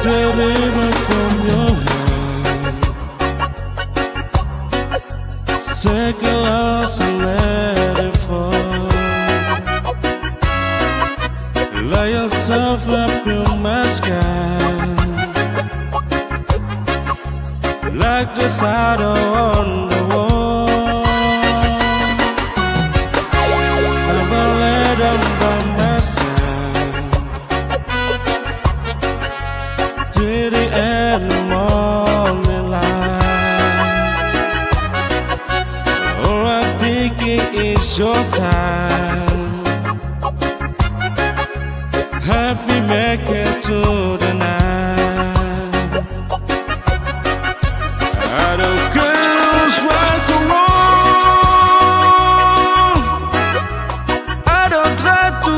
The river from your hand, take a loss and let it fall. Lay yourself up in my sky, like the shadow on the wall. I'm gonna let them by my side till the end of morning light. All I'm thinking is your time. Help me make it to the night. I don't care who's right or wrong. I don't try to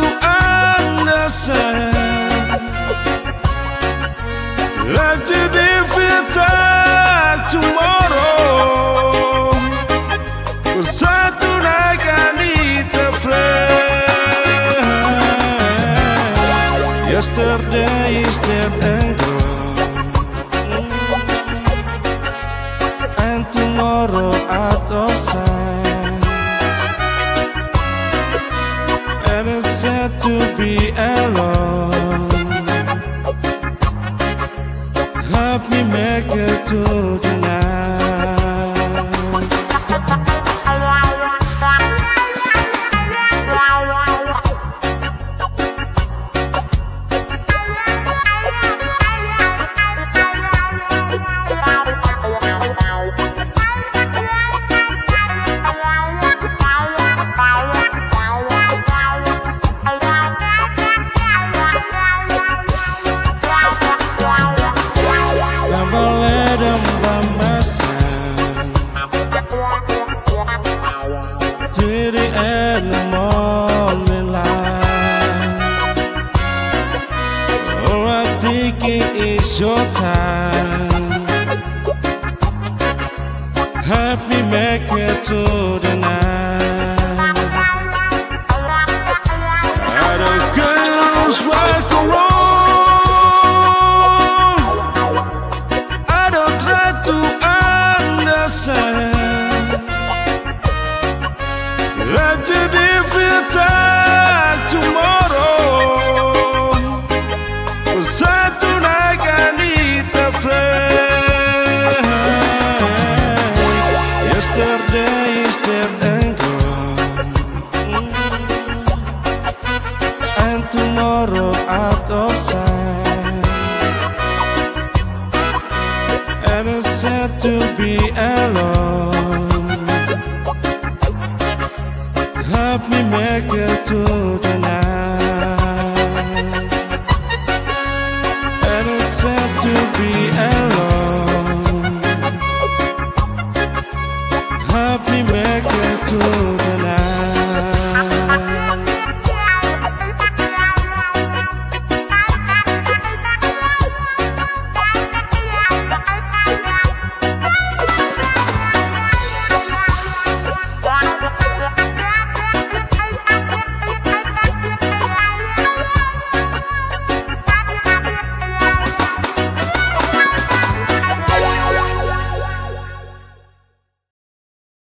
understand. Like today feel tired tomorrow. 'Cause I tonight I need a friend. Yesterday is dead and gone, and tomorrow out of sight. And it's sad to be alone. Help me make it to the night. Never let them by my side till the end of morning light. All I'm thinking is your time. Help me make it to the night. I don't care who's right or wrong. I don't try to understand. Let today feel tired tomorrow. 'Cause I tonight I need a friend. Yesterday is dead and gone, and tomorrow out of sight. And it's sad to be alone.